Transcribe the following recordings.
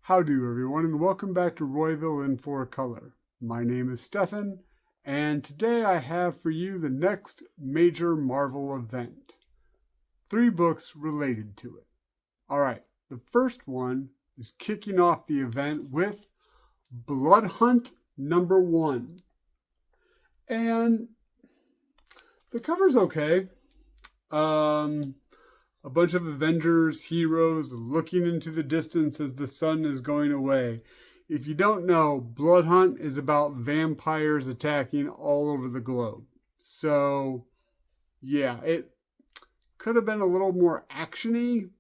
Howdy everyone, and welcome back to Royville in 4Color. My name is Stefan, and today I have for you the next major Marvel event. 3 books related to it. Alright, the first one is kicking off the event with Bloodhunt #1. And the cover's okay. A bunch of Avengers heroes looking into the distance as the sun is going away. If you don't know, Bloodhunt is about vampires attacking all over the globe. So, yeah, it could have been a little more actiony,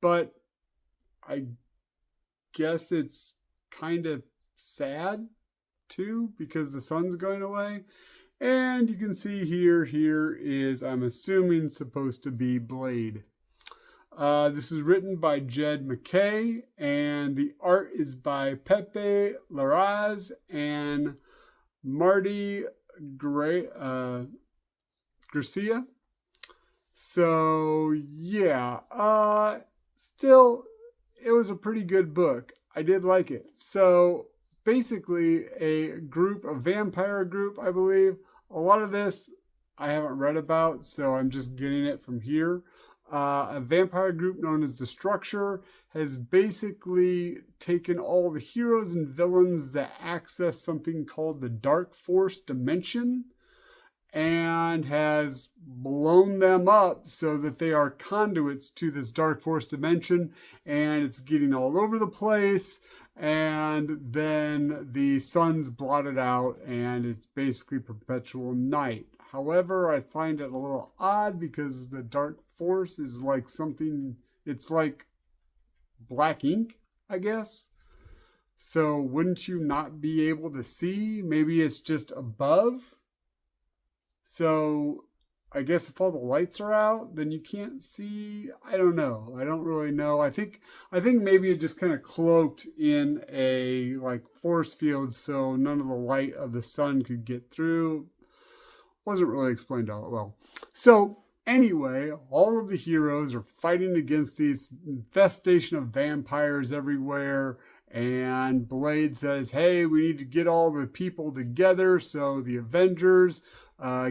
but I guess it's kind of sad too because the sun's going away. And you can see here is, I'm assuming, supposed to be Blade. This is written by Jed McKay, and the art is by Pepe Larraz and Marty Garcia. So, yeah, still, it was a pretty good book. I did like it. So, basically, a vampire group, I believe. A lot of this I haven't read about, so I'm just getting it from here. A vampire group known as the Structure has basically taken all the heroes and villains that access something called the Dark Force Dimension and has blown them up so that they are conduits to this Dark Force Dimension, and it's getting all over the place. And then the sun's blotted out and it's basically perpetual night. However, I find it a little odd because the Dark Force is like something, it's like black ink, I guess. So wouldn't you not be able to see? Maybe it's just above. So I guess if all the lights are out, then you can't see. I don't know. I don't really know. I think maybe it just kind of cloaked in a like force field so none of the light of the sun could get through. Wasn't really explained all that well. So anyway, all of the heroes are fighting against these infestation of vampires everywhere. And Blade says, hey, we need to get all the people together. So the Avengers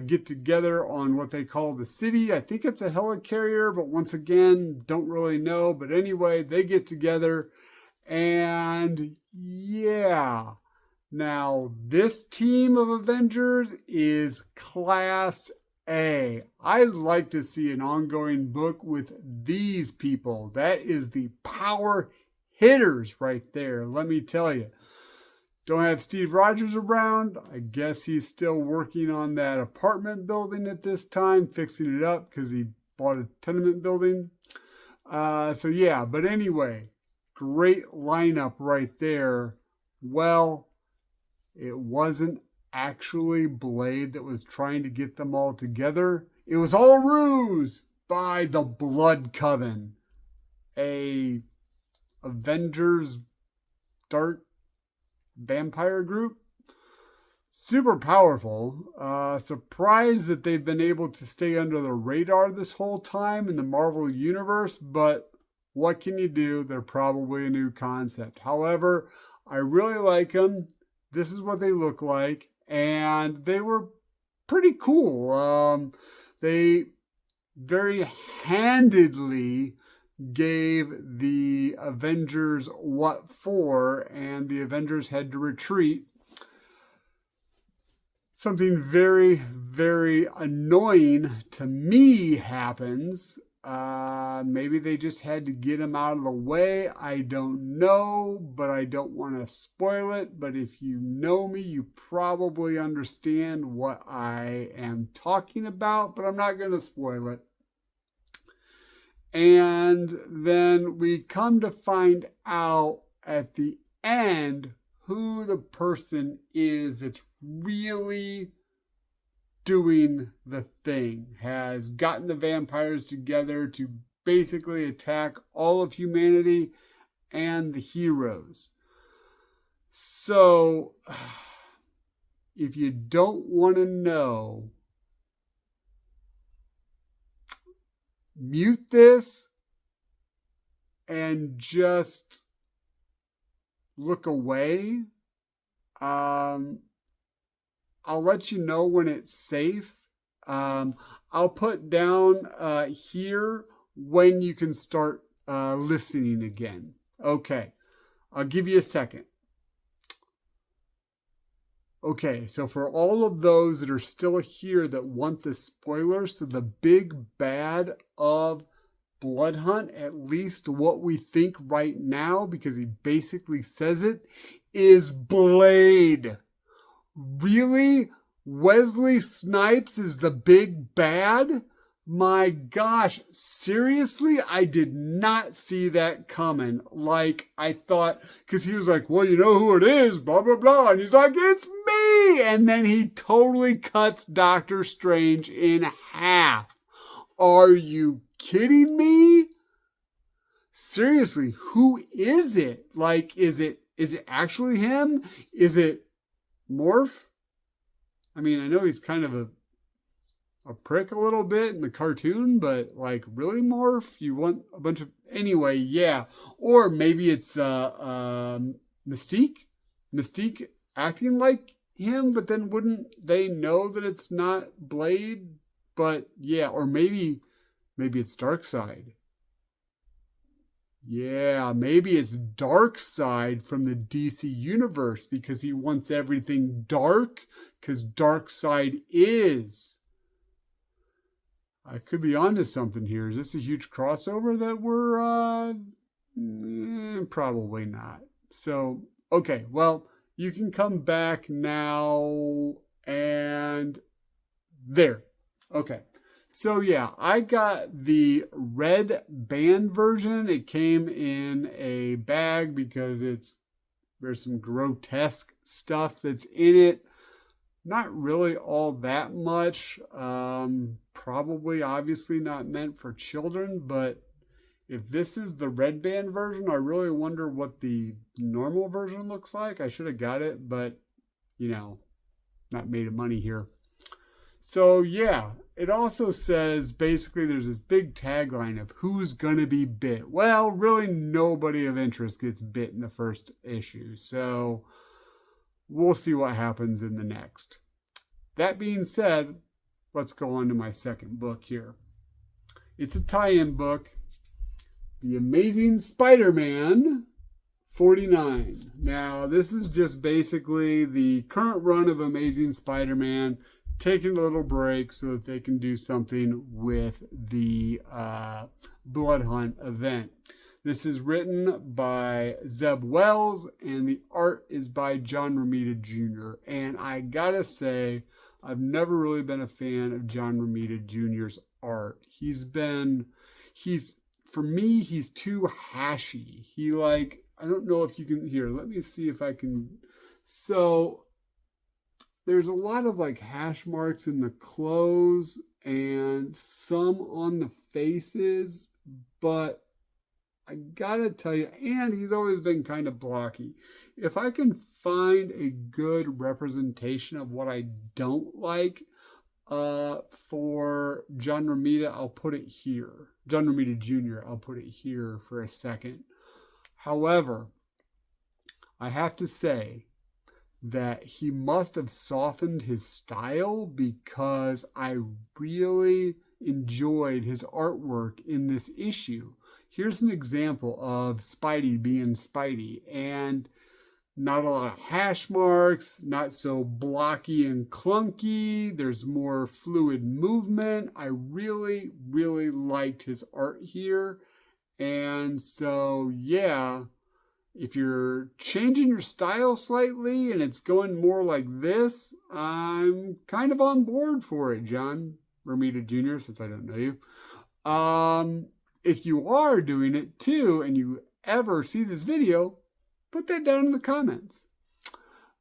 get together on what they call the city. I think it's a helicarrier, but once again, don't really know. But anyway, they get together. And yeah. Now, this team of Avengers is Class A. I'd like to see an ongoing book with these people. That is the power hitters right there, let me tell you. Don't have Steve Rogers around. I guess he's still working on that apartment building at this time, fixing it up because he bought a tenement building. So yeah, but anyway, great lineup right there. Well, it wasn't actually Blade that was trying to get them all together. It was all a ruse by the Blood Coven, a Avengers dark vampire group. Super powerful. Surprised that they've been able to stay under the radar this whole time in the Marvel Universe, but what can you do? They're probably a new concept. However, I really like them. This is what they look like, and they were pretty cool. They very handedly gave the Avengers what for, and the Avengers had to retreat. Something very, very annoying to me happens. Maybe they just had to get him out of the way. I don't know, but I don't want to spoil it. But if you know me, you probably understand what I am talking about, but I'm not going to spoil it. And then we come to find out at the end who the person is that's really doing the thing, has gotten the vampires together to basically attack all of humanity and the heroes. So, if you don't want to know, mute this and just look away. I'll let you know when it's safe. I'll put down here when you can start listening again. Okay, I'll give you a second. Okay, so for all of those that are still here that want the spoilers, so the big bad of Bloodhunt, at least what we think right now, because he basically says it, is Blade. Really? Wesley Snipes is the big bad? My gosh, seriously? I did not see that coming. Like, I thought, because he was like, well, you know who it is, blah, blah, blah. And he's like, it's me. And then he totally cuts Doctor Strange in half. Are you kidding me? Seriously, who is it? Like, is it actually him? Is it Morph? I mean, I know he's kind of a prick a little bit in the cartoon, but like, really, Morph? You want a bunch of... Anyway, yeah. Or maybe it's Mystique? Mystique acting like him, but then wouldn't they know that it's not Blade? But yeah, or maybe it's Darkseid. Yeah, maybe it's Darkseid from the DC universe because he wants everything dark, because Darkseid is. I could be onto something here. Is this a huge crossover that we're probably not. So, okay, well, you can come back now and there. Okay. So yeah, I got the red band version. It came in a bag because there's some grotesque stuff that's in it. Not really all that much. Probably obviously not meant for children, but if this is the red band version, I really wonder what the normal version looks like. I should have got it, but not made of money here. So yeah, it also says basically there's this big tagline of who's gonna be bit. Well, really nobody of interest gets bit in the first issue. So we'll see what happens in the next. That being said, let's go on to my second book here. It's a tie-in book, The Amazing Spider-Man 49. Now, this is just basically the current run of Amazing Spider-Man, taking a little break so that they can do something with the Bloodhunt event. This is written by Zeb Wells, and the art is by John Romita Jr. And I gotta say, I've never really been a fan of John Romita Jr.'s art. For me, he's too hashy. I don't know if you can, here, let me see if I can. So, there's a lot of hash marks in the clothes and some on the faces, but I gotta tell you, and he's always been kind of blocky. If I can find a good representation of what I don't like for John Romita, I'll put it here. John Romita Jr., I'll put it here for a second. However, I have to say that he must have softened his style, because I really enjoyed his artwork in this issue. Here's an example of Spidey being Spidey, and not a lot of hash marks, not so blocky and clunky. There's more fluid movement. I really, really liked his art here. And so, yeah, if you're changing your style slightly and it's going more like this, I'm kind of on board for it, John Romita Jr., since I don't know you. If you are doing it too, and you ever see this video, put that down in the comments.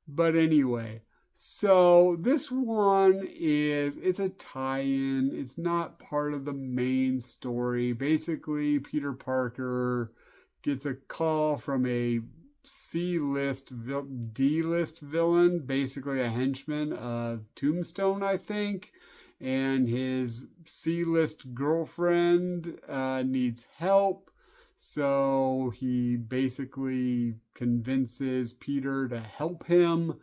But anyway, so this one it's a tie-in. It's not part of the main story. Basically, Peter Parker gets a call from a D-list villain, basically a henchman of Tombstone, I think. And his C-list girlfriend needs help. So he basically convinces Peter to help him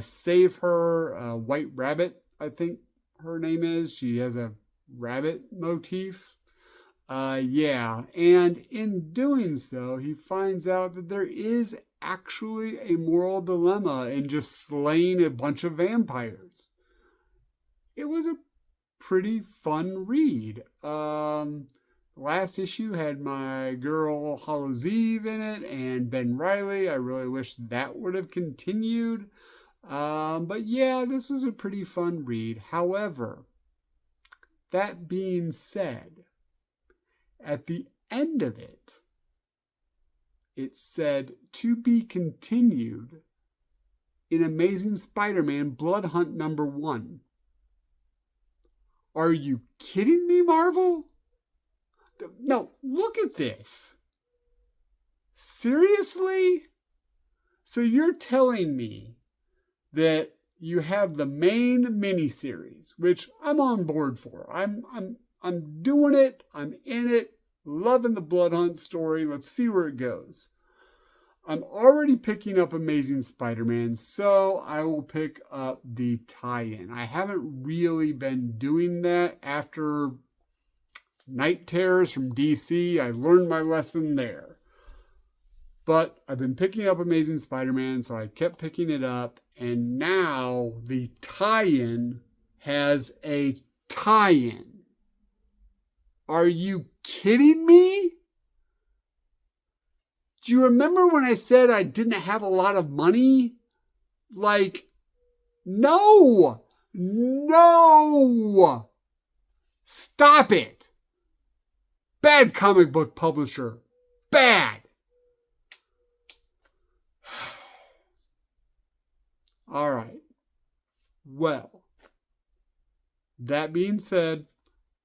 save her. White Rabbit, I think her name is. She has a rabbit motif. Yeah, and in doing so, he finds out that there is actually a moral dilemma in just slaying a bunch of vampires. It was a pretty fun read. Last issue had my girl Hallows Eve in it and Ben Riley. I really wish that would have continued. But yeah, this was a pretty fun read. However, that being said, at the end of it, it said to be continued in Amazing Spider-Man Bloodhunt #1. Are you kidding me, Marvel? No, look at this. Seriously? So you're telling me that you have the main miniseries, which I'm on board for. I'm doing it. I'm in it. Loving the Bloodhunt story. Let's see where it goes. I'm already picking up Amazing Spider-Man, so I will pick up the tie-in. I haven't really been doing that after Night Terrors from DC. I learned my lesson there. But I've been picking up Amazing Spider-Man, so I kept picking it up. And now the tie-in has a tie-in. Are you kidding me? Do you remember when I said I didn't have a lot of money? Like, no! No! Stop it! Bad comic book publisher. Bad! All right. Well, that being said,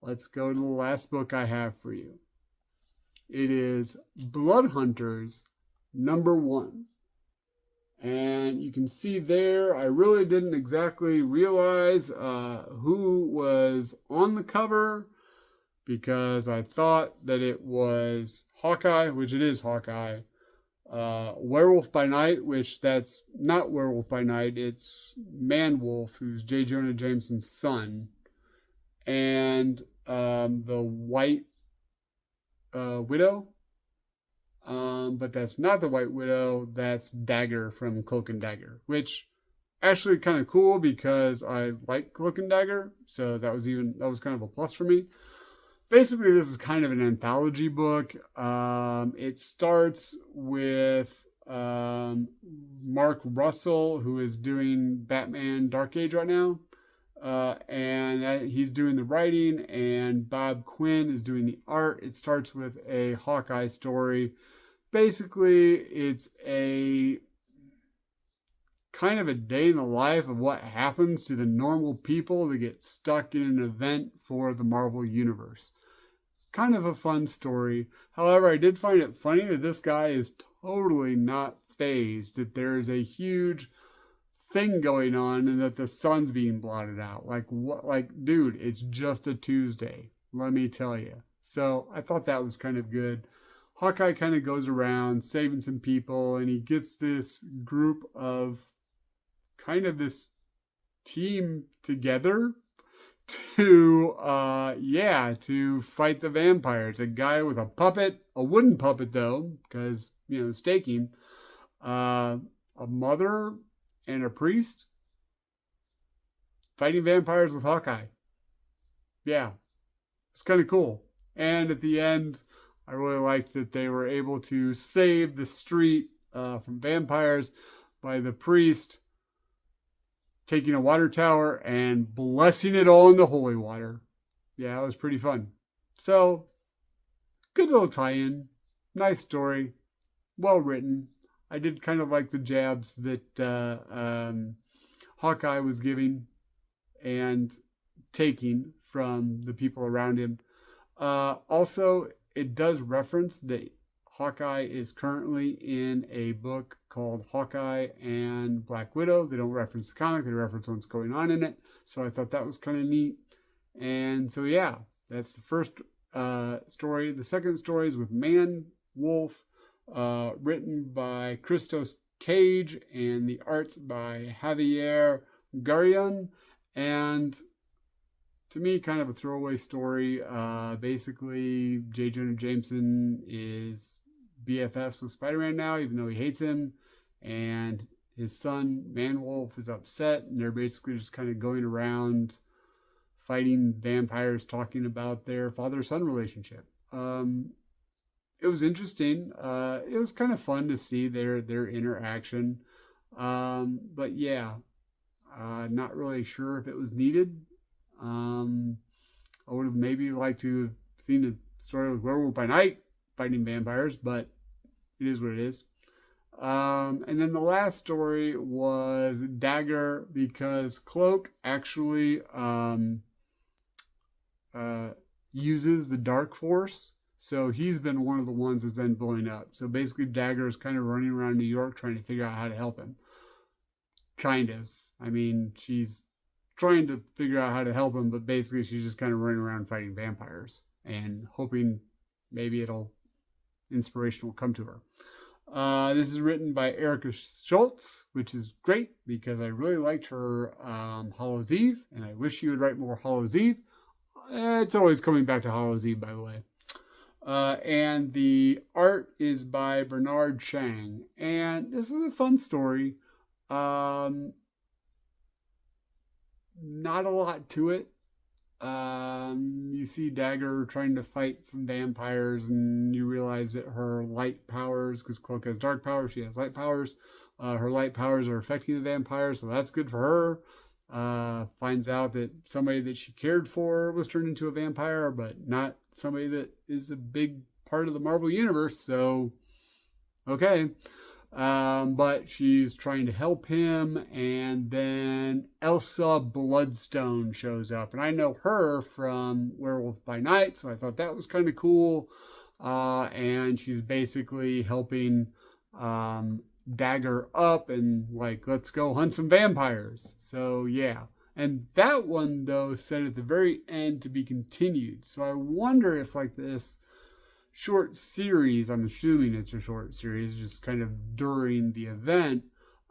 let's go to the last book I have for you. It is Bloodhunters #1. And you can see there, I really didn't exactly realize who was on the cover because I thought that it was Hawkeye, which it is Hawkeye. Werewolf by Night, which that's not Werewolf by Night, it's Man-Wolf, who's J. Jonah Jameson's son. And the White Widow. But that's not the White Widow. That's Dagger from Cloak and Dagger, which actually kind of cool because I like Cloak and Dagger, so that was kind of a plus for me. Basically, this is kind of an anthology book. It starts with Mark Russell, who is doing Batman Dark Age right now. And he's doing the writing, and Bob Quinn is doing the art. It starts with a Hawkeye story. Basically, it's a kind of a day in the life of what happens to the normal people that get stuck in an event for the Marvel Universe. It's kind of a fun story. However, I did find it funny that this guy is totally not fazed that there is a huge thing going on and that the sun's being blotted out. Like, what? Like, dude, it's just a Tuesday, let me tell you. So I thought that was kind of good. Hawkeye kind of goes around saving some people, and he gets this group of kind of this team together to fight the vampires. A guy with a puppet, a wooden puppet though, because staking, a mother and a priest fighting vampires with Hawkeye. Yeah, it's kind of cool. And at the end, I really liked that they were able to save the street from vampires by the priest taking a water tower and blessing it all in the holy water. Yeah, it was pretty fun. So, good little tie-in. Nice story. Well written. I did kind of like the jabs that Hawkeye was giving and taking from the people around him. Also, it does reference that Hawkeye is currently in a book called Hawkeye and Black Widow. They don't reference the comic, they reference what's going on in it. So I thought that was kind of neat. And so, yeah, that's the first story. The second story is with Man Wolf, written by Christos Cage, and the arts by Javier Garion. And to me, kind of a throwaway story. Basically, J. Jonah Jameson is BFFs with Spider-Man now, even though he hates him. And his son, Man Wolf, is upset, and they're basically just kind of going around fighting vampires, talking about their father-son relationship. It was interesting. It was kind of fun to see their interaction. But yeah, not really sure if it was needed. I would have maybe liked to have seen a story with Werewolf by Night fighting vampires, but it is what it is. And then the last story was Dagger, because Cloak actually uses the Dark Force. So he's been one of the ones that's been blowing up. So basically Dagger is kind of running around New York trying to figure out how to help him. Kind of. I mean, she's trying to figure out how to help him, but basically she's just kind of running around fighting vampires and hoping maybe inspiration will come to her. This is written by Erica Schultz, which is great because I really liked her Hallows Eve, and I wish she would write more Hallows Eve. It's always coming back to Hallows Eve, by the way. And the art is by Bernard Chang. And this is a fun story. Not a lot to it. You see Dagger trying to fight some vampires, and you realize that her light powers, because Cloak has dark powers, she has light powers. Her light powers are affecting the vampires, so that's good for her. Finds out that somebody that she cared for was turned into a vampire, but not somebody that is a big part of the Marvel Universe, so okay. But she's trying to help him, and then Elsa Bloodstone shows up. And I know her from Werewolf by Night, so I thought that was kind of cool. And she's basically helping Dagger up and like, let's go hunt some vampires. So yeah. And that one, though, said at the very end to be continued. So I wonder if like this short series, I'm assuming it's a short series, just kind of during the event,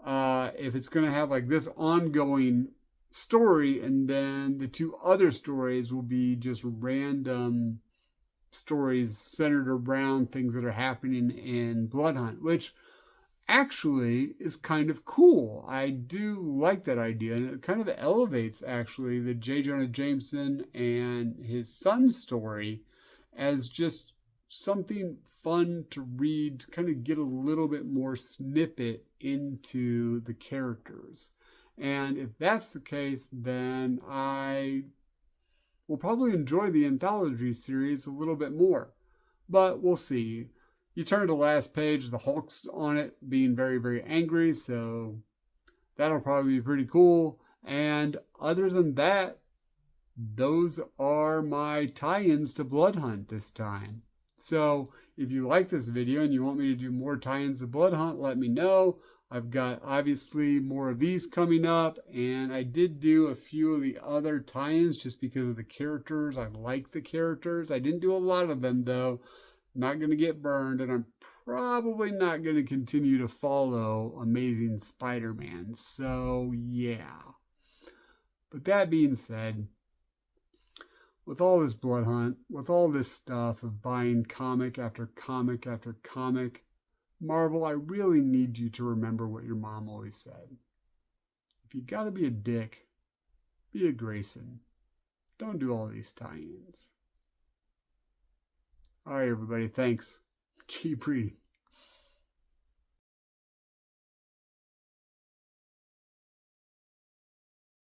if it's going to have like this ongoing story, and then the two other stories will be just random stories centered around things that are happening in Bloodhunt, which actually is kind of cool. I do like that idea, and it kind of elevates actually the J. Jonah Jameson and his son's story as just something fun to read, to kind of get a little bit more snippet into the characters. And if that's the case, then I will probably enjoy the anthology series a little bit more. But we'll see. You turn to the last page, the Hulk's on it, being very, very angry, so that'll probably be pretty cool. And other than that, those are my tie-ins to Bloodhunt this time. So if you like this video and you want me to do more tie-ins to Bloodhunt, let me know. I've got obviously more of these coming up, and I did do a few of the other tie-ins just because of the characters. I like the characters. I didn't do a lot of them though. Not going to get burned, and I'm probably not going to continue to follow Amazing Spider-Man. So yeah. But that being said, with all this Bloodhunt, with all this stuff of buying comic after comic after comic, Marvel, I really need you to remember what your mom always said. If you gotta be a dick, be a Grayson. Don't do all these tie-ins. All right, everybody, thanks. Keep reading.